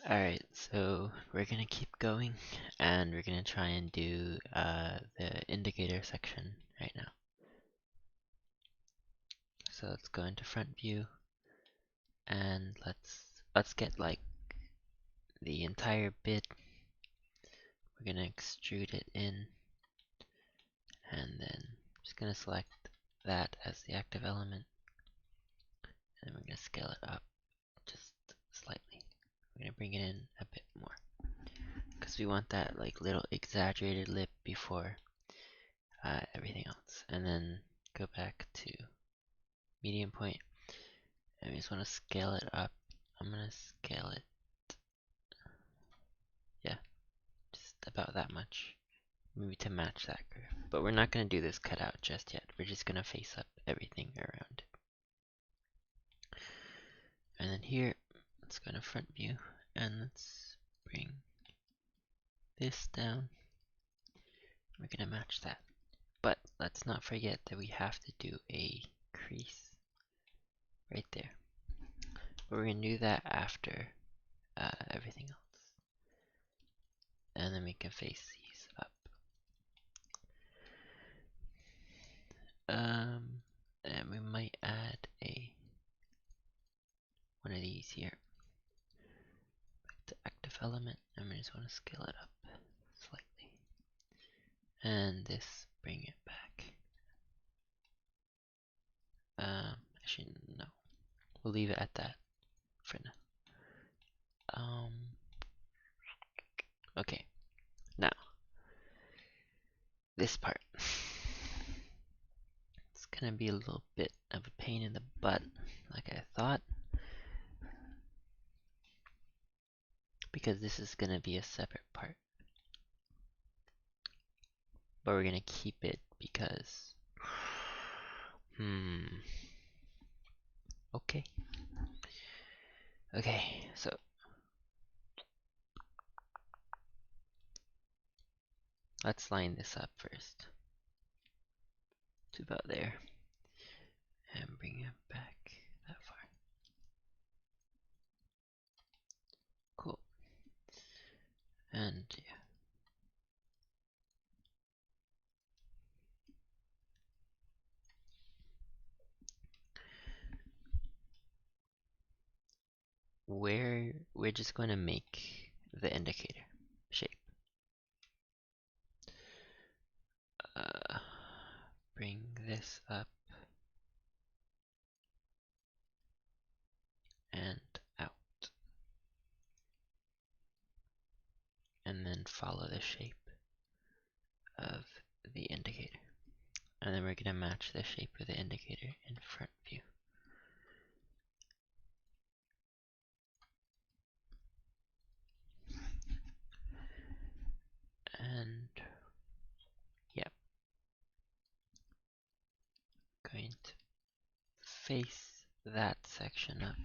Alright, so we're gonna keep going and we're gonna try and do the indicator section right now. So let's go into front view and let's get like the entire bit. We're gonna extrude it in and then just gonna select that as the active element and we're gonna scale it up just slightly. We're gonna bring it in a bit more because we want that like little exaggerated lip before everything else. And then go back to medium point and we just want to scale it up. I'm gonna scale it, yeah, just about that much, maybe to match that curve. But we're not gonna do this cutout just yet. We're just gonna face up everything around it. And then here, let's go to front view and let's bring this down. We're gonna match that. But let's not forget that we have to do a crease right there. But we're gonna do that after everything else. And then we can face these up. And we might add one of these here. Back to active element, and we just want to scale it up slightly. And this, bring it back. Actually, no. We'll leave it at that for now. Okay. Now, this part. It's gonna be a little bit of a pain in the butt, like I thought. Because this is gonna be a separate part. But we're gonna keep it because okay. Okay, so let's line this up first to about there and bring it back that far. Cool. And yeah. We're just going to make the indicator shape. Bring this up and out. And then follow the shape of the indicator. And then we're going to match the shape of the indicator in front view. And yep. Going to face that section up.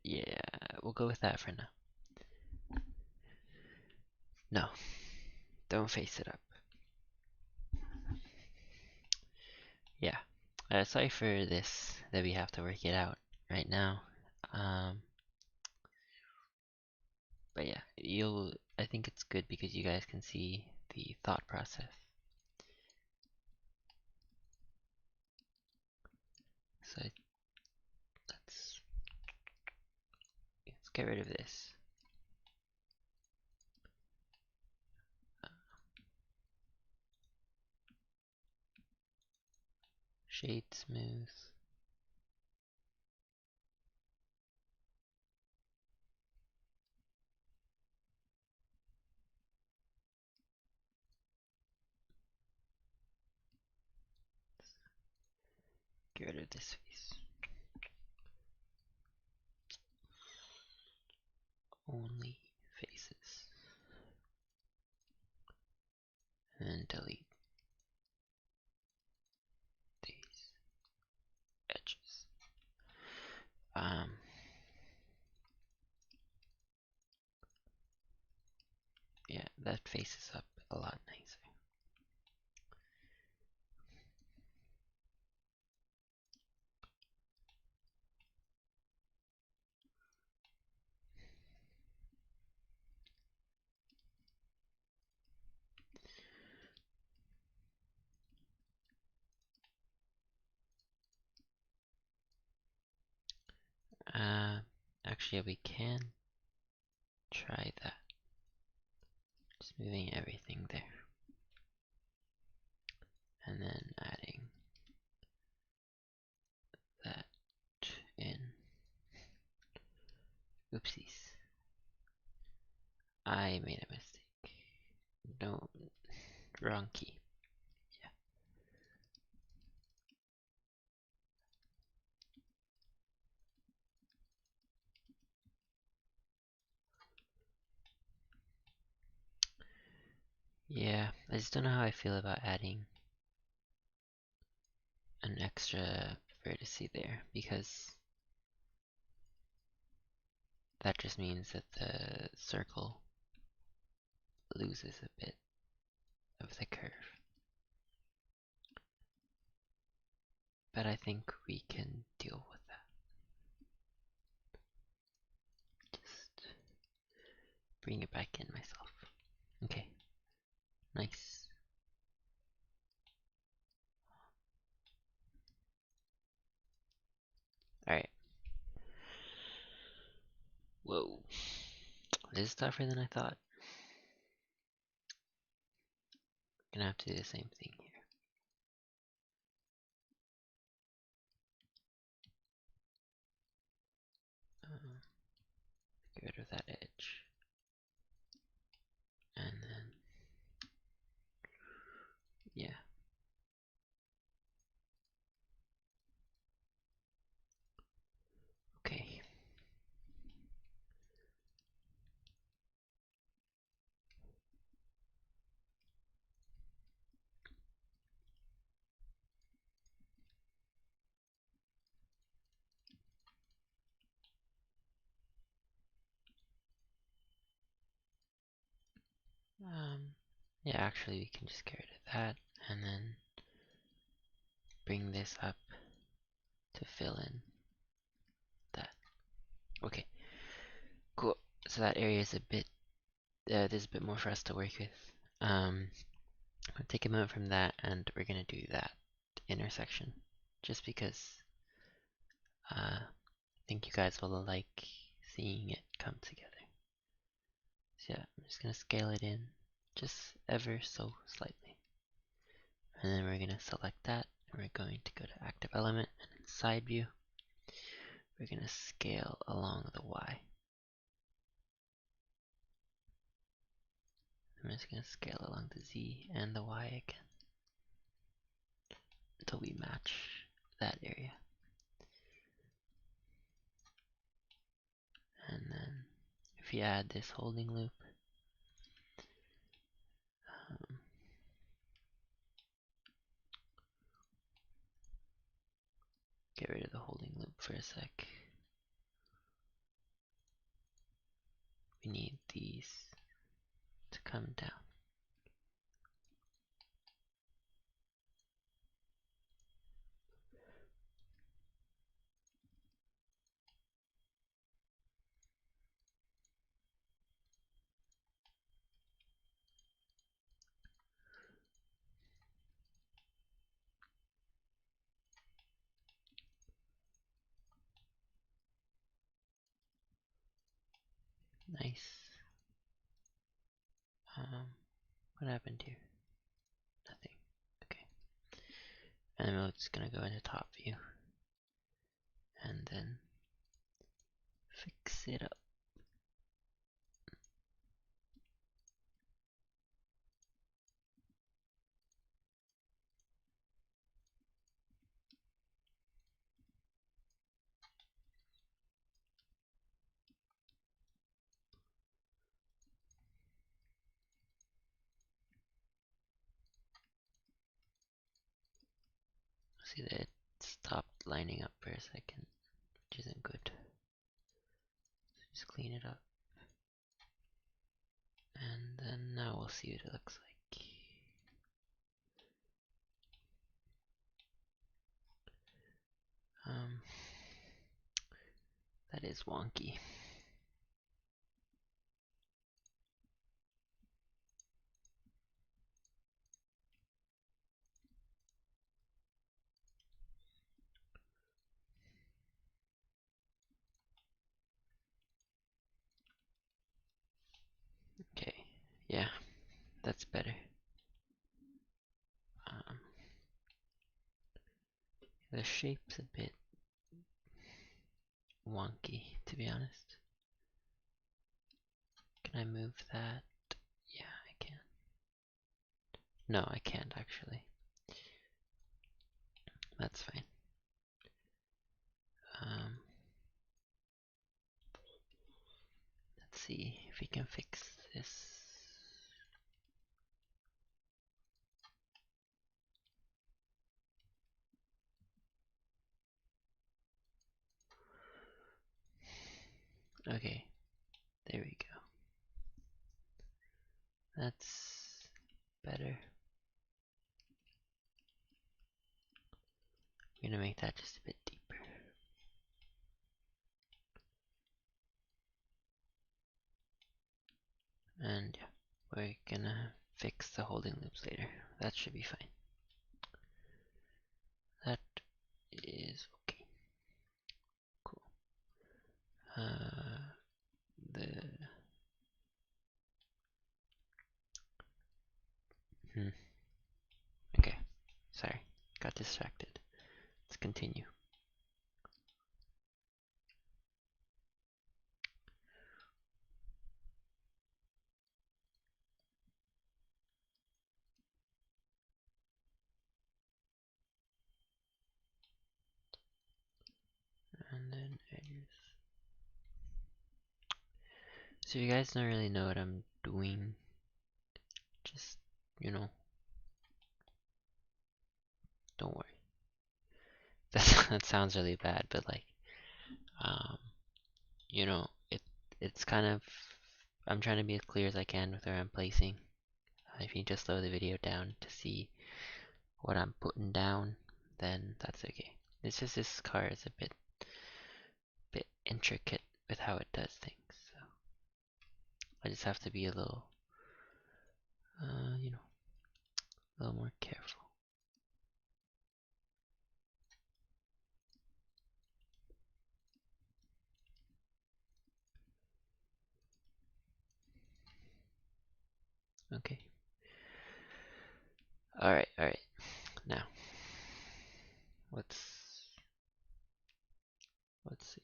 Yeah, we'll go with that for now. No, don't face it up. Yeah, sorry for this, that we have to work it out right now. But yeah, I think it's good because you guys can see the thought process. So let's get rid of this. Shade smooth. Get rid of this face. Only faces. And delete these edges. Yeah, that faces up a lot nicer. Actually, we can try that. Just moving everything there. And then adding that in. Oopsies. I made a mistake. No, wrong key. Yeah, I just don't know how I feel about adding an extra vertice there, because that just means that the circle loses a bit of the curve. But I think we can deal with that. Just bring it back in myself. Okay, nice. Alright. Whoa. This is tougher than I thought. Gonna have to do the same thing here. Get rid of that edge. And then, yeah. Okay. Yeah, actually we can just get rid of that and then bring this up to fill in that. Okay, cool. So that area is a bit, there's a bit more for us to work with. I'll take a moment from that and we're gonna do that intersection just because I think you guys will like seeing it come together. So yeah, I'm just gonna scale it in just ever so slightly. And then we're gonna select that and we're going to go to active element and in side view we're gonna scale along the Y. I'm just gonna scale along the Z and the Y again until we match that area. And then if you add this holding loop, get rid of the holding loop for a sec. We need these to come down. Nice. What happened here? Nothing. Okay. And we're just gonna go into top view and then fix it up. See that it stopped lining up for a second, which isn't good. So just clean it up. And then now we'll see what it looks like. That is wonky. Yeah, that's better. The shape's a bit wonky, to be honest. Can I move that? Yeah, I can. No, I can't actually. That's fine. Let's see if we can fix this. Okay, there we go. That's better. I'm gonna make that just a bit deeper. And yeah, we're gonna fix the holding loops later. That should be fine. That is okay. Cool. The Okay, sorry, got distracted. Let's continue. And then edges. So you guys don't really know what I'm doing. Just, you know, don't worry. That sounds really bad, but like, you know, it's kind of, I'm trying to be as clear as I can with where I'm placing. If you just slow the video down to see what I'm putting down, then that's okay. It's just this car is a bit intricate with how it does things, so I just have to be a little, you know, a little more careful. Okay. Alright. Now, let's see.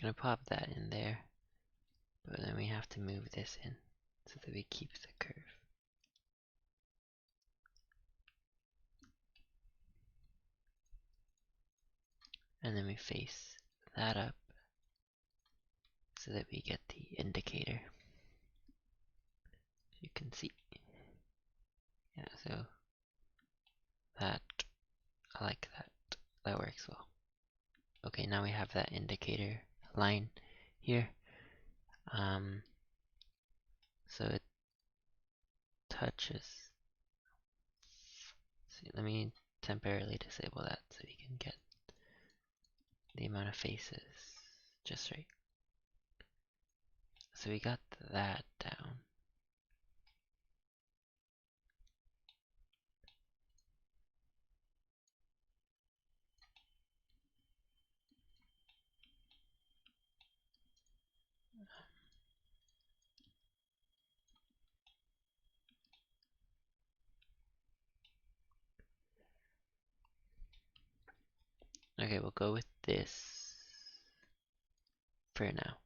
Gonna pop that in there, but then we have to move this in so that we keep the curve. And then we face that up so that we get the indicator. You can see. Yeah, so that, I like that. That works well. Okay, now we have that indicator line here. So it touches. See, let me temporarily disable that so we can get the amount of faces just right. So we got that down. Okay, we'll go with this for now.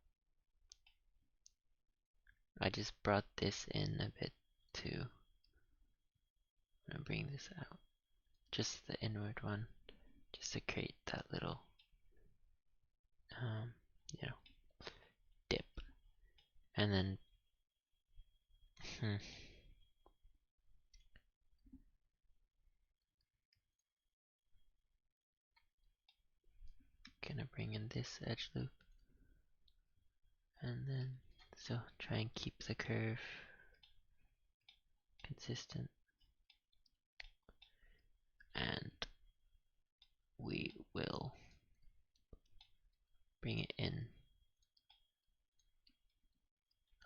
I just brought this in a bit too. I'm gonna bring this out. Just the inward one. Just to create that little, you know, dip. And then, gonna bring in this edge loop. And then, so try and keep the curve consistent. And we will bring it in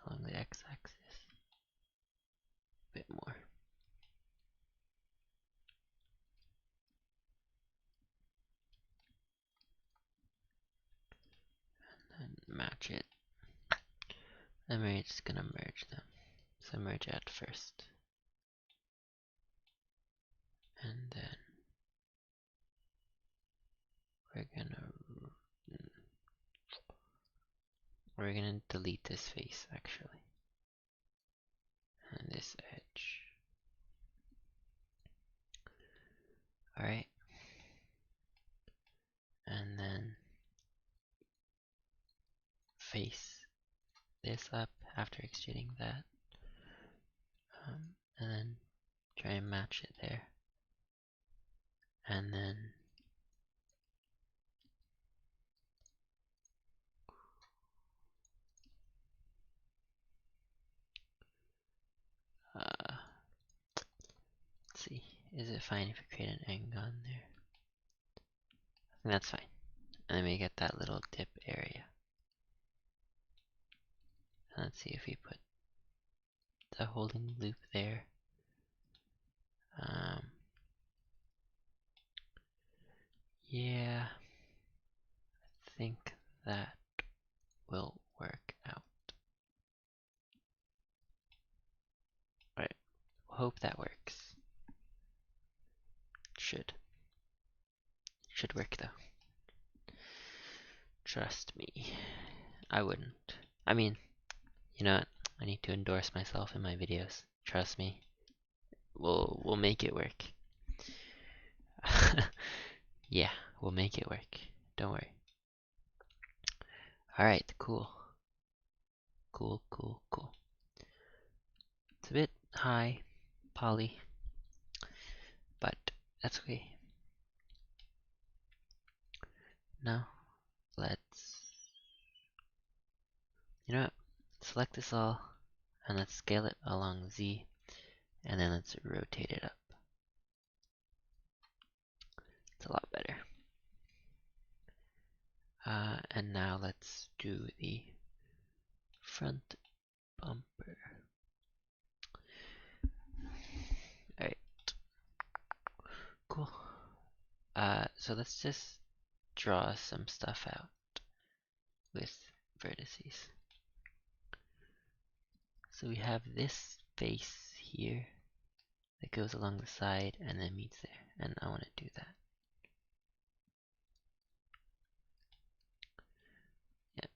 along the x-axis a bit more. And match it. And we're just gonna merge them. So merge at first. And then we're gonna delete this face actually. And this edge. Alright. And then face this up after extruding that. And then try and match it there. And then let's see, is it fine if we create an angle on there? I think that's fine. And then we get that little dip area. And let's see if we put the holding loop there. Yeah, I think that will work out. Right, hope that works. Should work though. Trust me. I wouldn't. I mean, you know what? I need to endorse myself in my videos. Trust me. We'll make it work. Yeah, we'll make it work. Don't worry. Alright, cool. Cool. It's a bit high, poly, but that's okay. Now, you know what? Select this all, and let's scale it along Z, and then let's rotate it up. It's a lot better. And now let's do the front bumper. Alright. Cool. So let's just draw some stuff out with vertices. So we have this face here that goes along the side and then meets there, and I want to do that. Yep.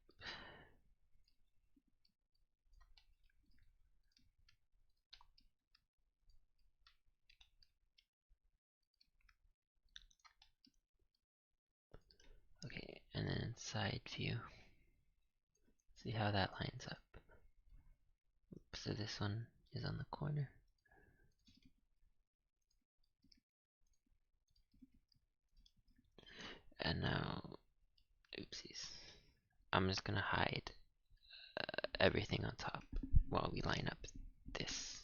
Okay, and then side view. See how that lines up. Oops, so this one is on the corner. And now, oopsies. I'm just gonna hide everything on top while we line up this.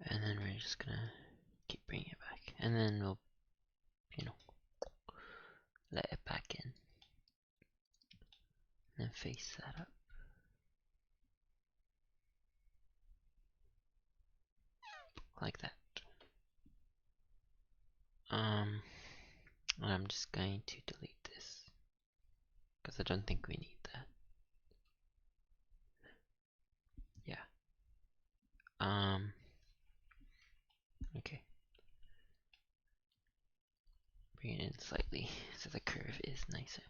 And then we're just gonna keep bringing it back. And then we'll, let it back in. And then face that up. Like that. I'm just going to delete this because I don't think we need that. Yeah. Okay. Bring it in slightly so the curve is nicer.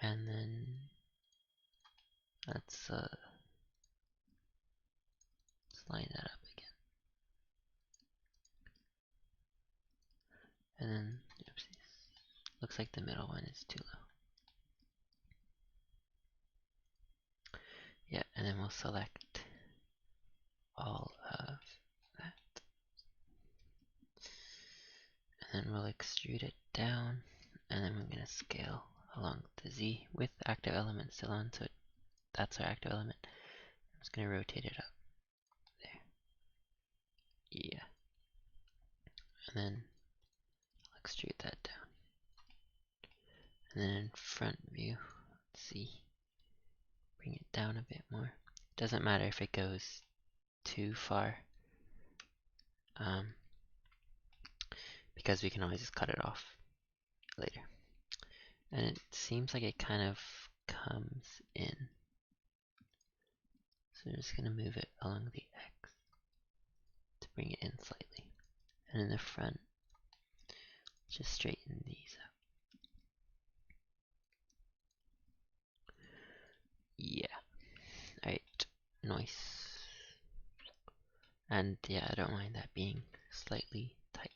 And then let's line that up again. And then, oopsies. Looks like the middle one is too low. Yeah, and then we'll select all of that. And then we'll extrude it down, and then we're going to scale along the Z with active element still on, so that's our active element. I'm just going to rotate it up. There. Yeah. And then I'll extrude that down. And then front view, let's see, bring it down a bit more. Doesn't matter if it goes too far, because we can always just cut it off later. And it seems like it kind of comes in. So I'm just going to move it along the X to bring it in slightly. And in the front, just straighten these out. Yeah. Alright. Nice. And yeah, I don't mind that being slightly tight.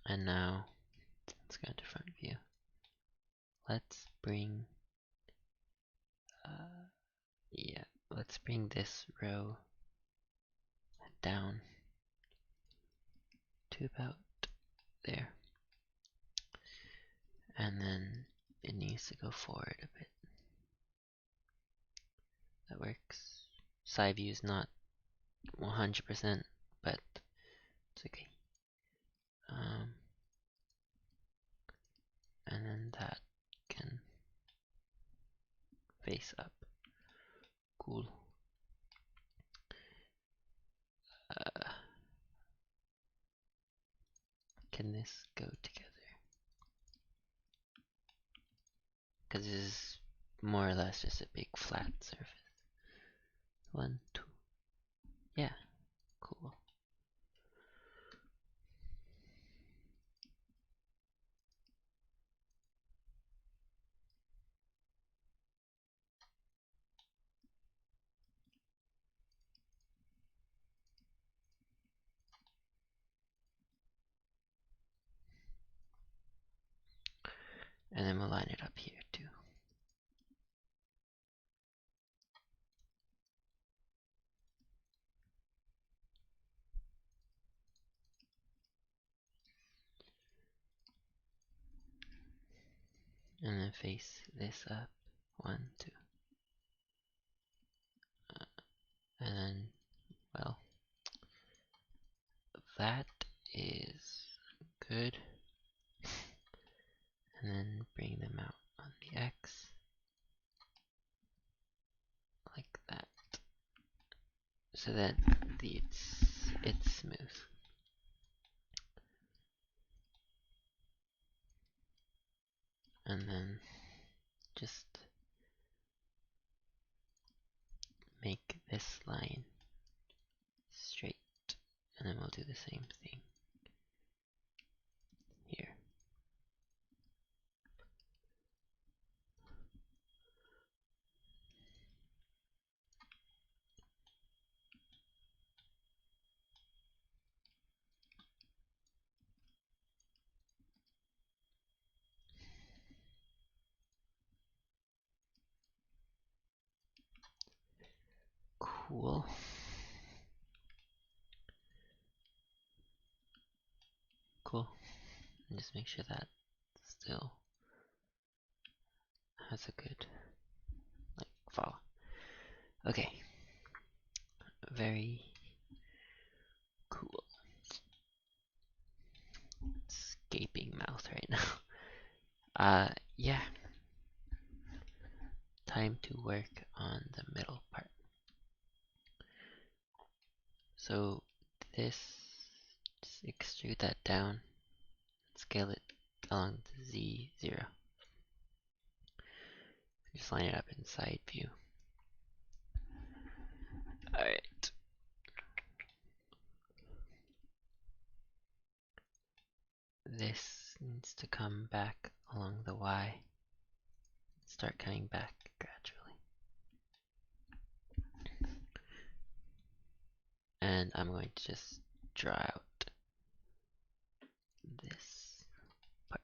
And now, let's go into front view. Let's bring, yeah, let's bring this row down to about there. And then it needs to go forward a bit. That works. Side view is not 100%, but it's okay. And then that can face up. Cool. Can this go together? Because this is more or less just a big flat surface. 1, 2. Yeah, cool. And then we'll line it up here too. And then face this up. 1, 2. And then, well, that is good. And then bring them out on the X. Like that. So that it's smooth. And then just make this line straight, and then we'll do the same thing here. Cool. Cool. And just make sure that still has a good, like, fall. Okay. Very cool. Escaping mouth right now. Yeah. Time to work on the middle part. So this, just extrude that down, scale it along the Z0. Just line it up in side view. Alright. This needs to come back along the Y. Start coming back gradually. And I'm going to just draw out this part.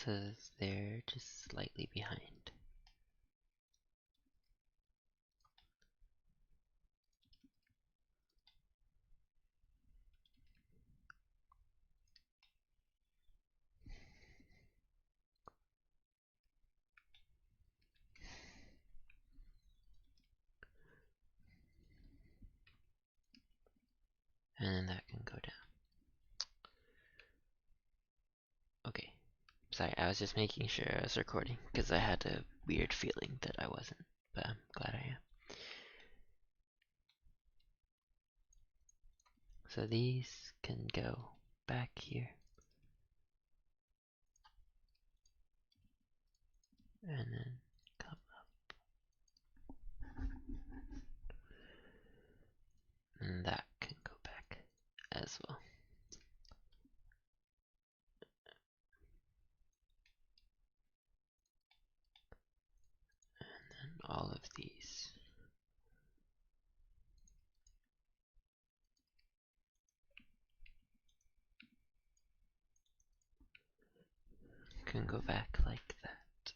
So they're just slightly behind. And then that can go down. Okay. Sorry, I was just making sure I was recording because I had a weird feeling that I wasn't, but I'm glad I am. So these can go back here. And then come up. And that can go back as well. And then all of these can go back like that.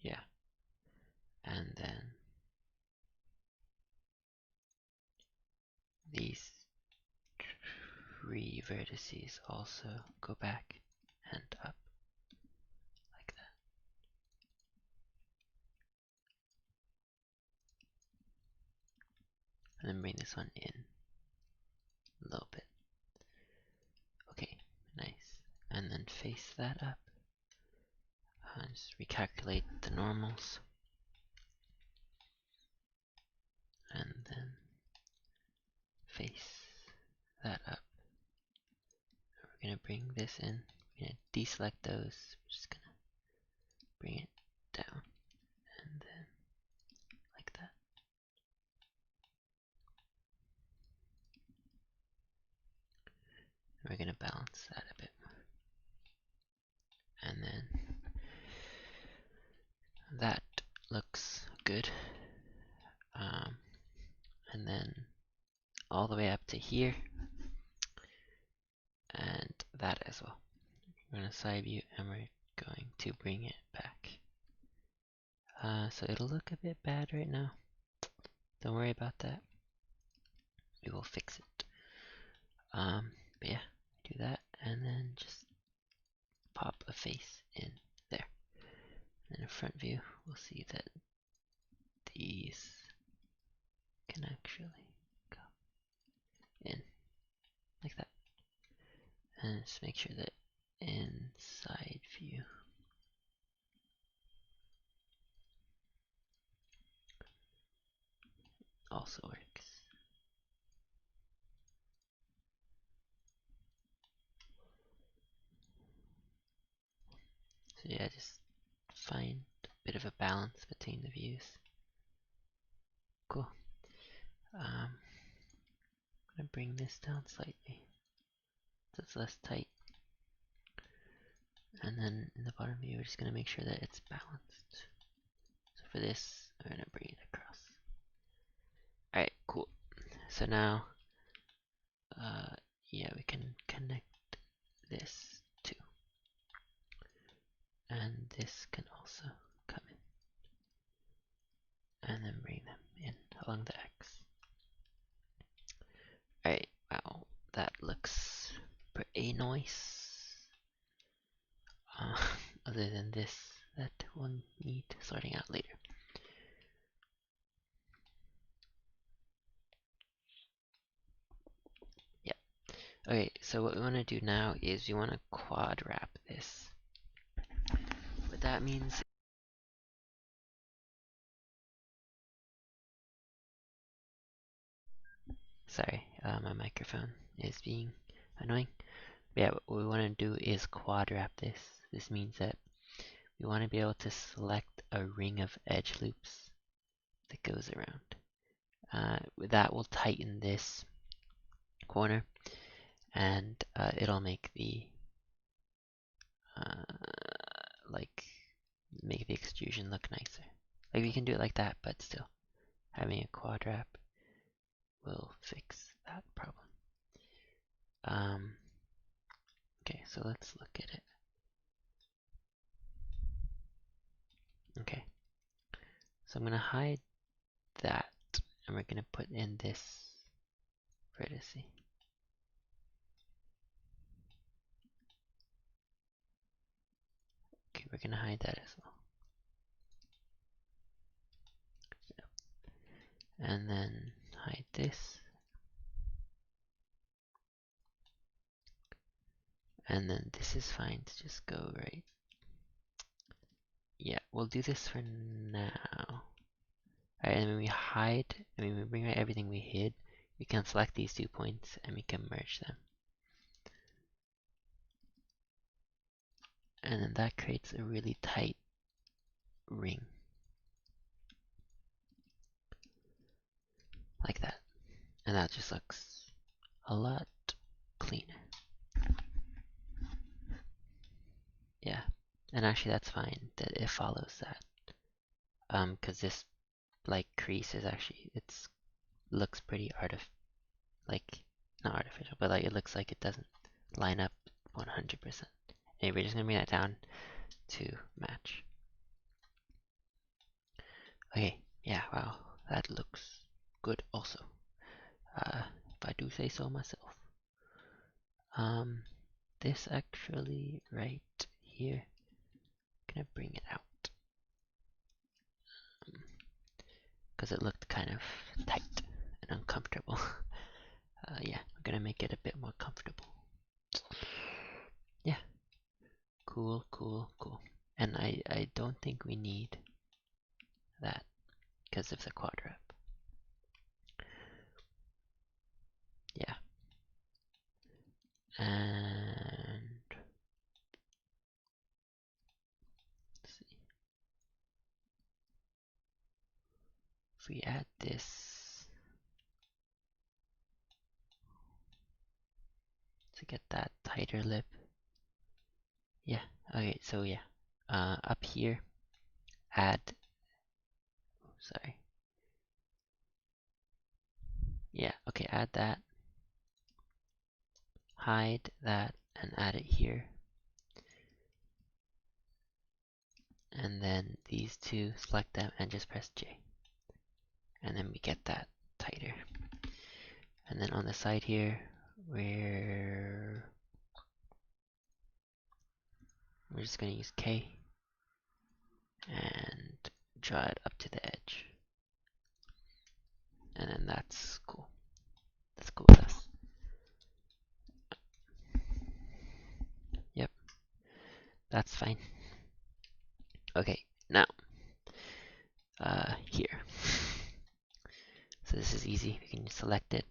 Yeah. And then these three vertices also go back and up like that. And then bring this one in a little bit. Okay, nice. And then face that up. Just recalculate the normals. And then face that up. We're gonna bring this in. We're gonna deselect those. We're just gonna bring it down. And then like that. And we're gonna balance that a bit more. And then that looks good. And then all the way up to here. And that as well. We're gonna side view and we're going to bring it back. So it'll look a bit bad right now. Don't worry about that. We will fix it. But yeah, do that and then just pop a face in there. And in a front view, we'll see that these can actually go in like that. And just make sure that inside view also works. So yeah, just find a bit of a balance between the views. Cool. I'm gonna bring this down slightly so it's less tight. And then in the bottom view, we're just gonna make sure that it's balanced. So for this, I'm gonna bring it across. Alright, cool. So now, yeah, we can connect this too. And this can also come in. And then bring them in along the X. Alright, wow, that looks pretty nice. Other than this, that will need sorting out later. Yeah. Okay, so what we want to do now is we want to quad wrap this. What that means. Sorry, my microphone is being annoying. But yeah, what we want to do is quad wrap this. This means that we want to be able to select a ring of edge loops that goes around. That will tighten this corner, and it'll make the make the extrusion look nicer. Like we can do it like that, but still, having a quad wrap will fix that problem. Okay, so let's look at it. Okay, so I'm gonna hide that, and we're gonna put in this vertice. Okay, we're gonna hide that as well. And then hide this. And then this is fine to just go right. Yeah, we'll do this for now. Alright, and when we hide, when we bring out everything we hid, we can select these 2 points and we can merge them. And then that creates a really tight ring. Like that. And that just looks a lot cleaner. Yeah. And actually that's fine that it follows that. Cause this like crease is actually, looks pretty not artificial, but like it looks like it doesn't line up 100%. And we're just gonna bring that down to match. Okay, yeah, wow, that looks good also. If I do say so myself. This actually right here, gonna bring it out. Because it looked kind of tight and uncomfortable. Yeah, we're gonna make it a bit more comfortable. Yeah, cool, cool, cool. And I don't think we need that because of the quad wrap. Yeah. And let's see. If we add this to get that tighter lip. Yeah, okay, so yeah. Up here, add, sorry. Yeah, okay, add that. Hide that and add it here. And then these two, select them and just press J. And then we get that tighter. And then on the side here, we're just gonna use K and draw it up to the edge. And then that's cool. That's cool with us. Yep, that's fine. Okay, now, here. So this is easy, we can just select it.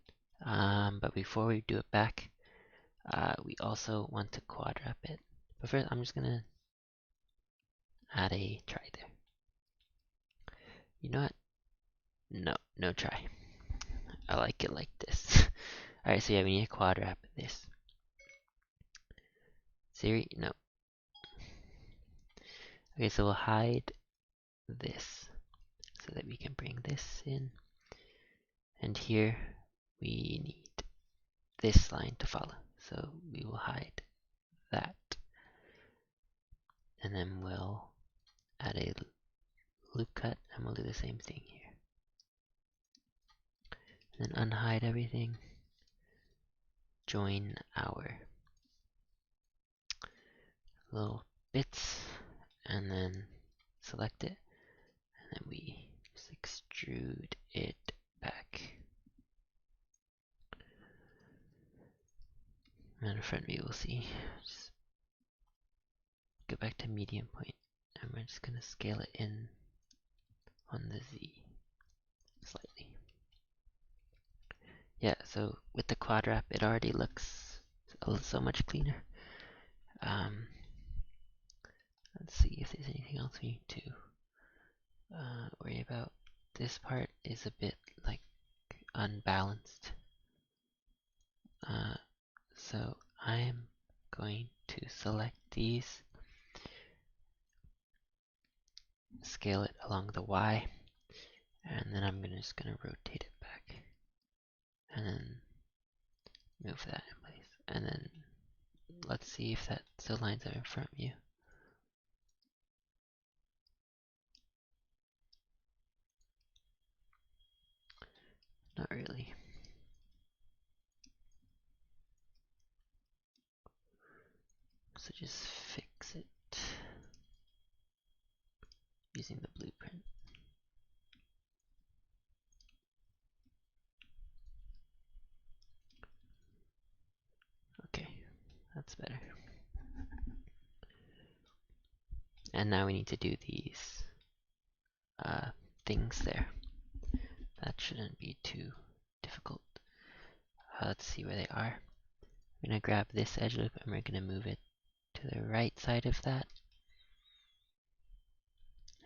But before we do it back, we also want to quad wrap it. But first, I'm just gonna add a try there. You know what? No, no try. I like it like this. Alright, so yeah, we need to quad wrap this. Siri, no. Okay, so we'll hide this so that we can bring this in. And here we need this line to follow. So we will hide that. And then we'll add a loop cut and we'll do the same thing here. And then unhide everything. Join our little bits and then select it. And then we just extrude it back. And in front view we'll see. Just go back to medium point and we're just gonna scale it in on the Z slightly. Yeah, so with the quad wrap it already looks so much cleaner. Let's see if there's anything else we need to worry about. This part is a bit like unbalanced. So I'm going to select these, scale it along the Y, and then I'm just gonna rotate it back, and then move that in place. And then let's see if that still lines up in front view. Not really. So just fix it using the blueprint. Okay, that's better. And now we need to do these things there. That shouldn't be too difficult. Let's see where they are. We're gonna grab this edge loop and we're gonna move it to the right side of that.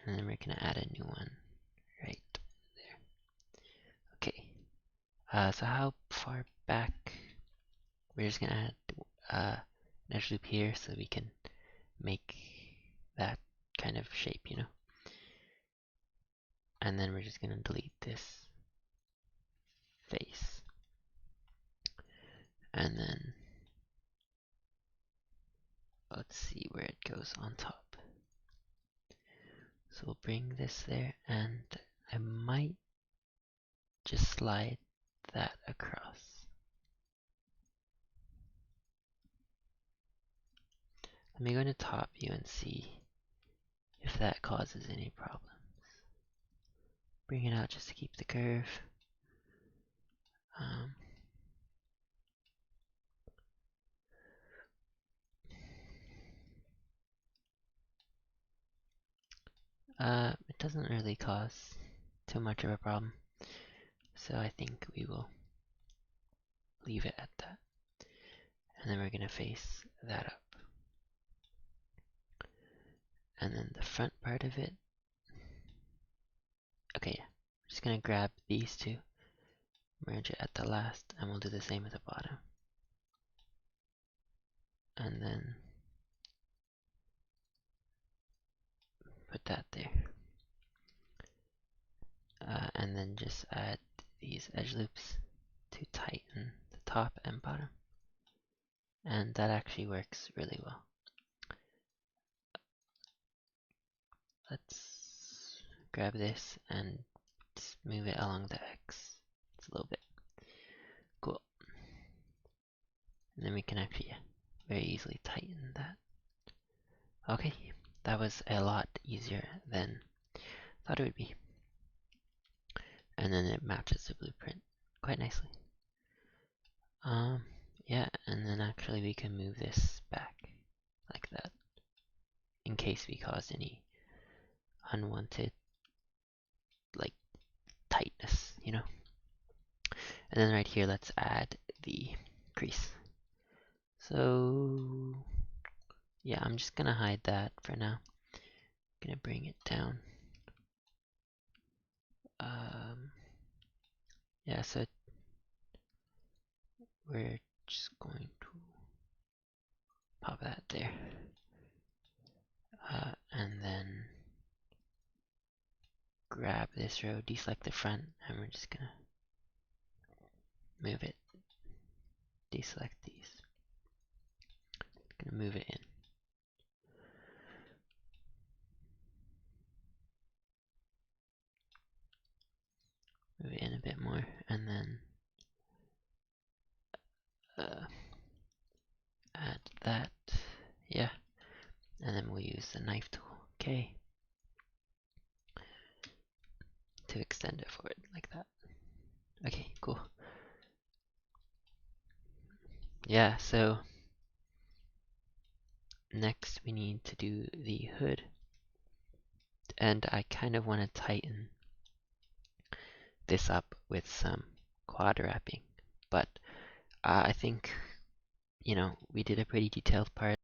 And then we're gonna add a new one right there. Okay. So how far back? We're just gonna add an edge loop here so we can make that kind of shape, you know. And then we're just gonna delete this face. And then let's see where it goes on top. So we'll bring this there, and I might just slide that across. Let me go into top view and see if that causes any problems. Bring it out just to keep the curve. It doesn't really cause too much of a problem, so I think we will leave it at that. And then we're gonna face that up. And then the front part of it, okay, yeah. I'm just gonna grab these two, merge it at the last, and we'll do the same at the bottom. And then put that there. And then just add these edge loops to tighten the top and bottom. And that actually works really well. Let's grab this and just move it along the X. It's a little bit. Cool. And then we can actually very easily tighten that. Okay, that was a lot easier than I thought it would be. And then it matches the blueprint quite nicely. Yeah, and then actually we can move this back like that in case we caused any unwanted like tightness, you know. And then right here, let's add the crease. So yeah, I'm just gonna hide that for now. Gonna bring it down. Yeah, so we're just going to pop that there. And then grab this row, deselect the front, and we're just gonna move it. Deselect these. Gonna move it in. Move it in a bit more, and then add that. Yeah, and then we'll use the knife tool. Okay. To extend it forward like that. Okay, cool. Yeah, so next we need to do the hood. And I kind of want to tighten this up with some quad wrapping. But I think, you know, we did a pretty detailed part.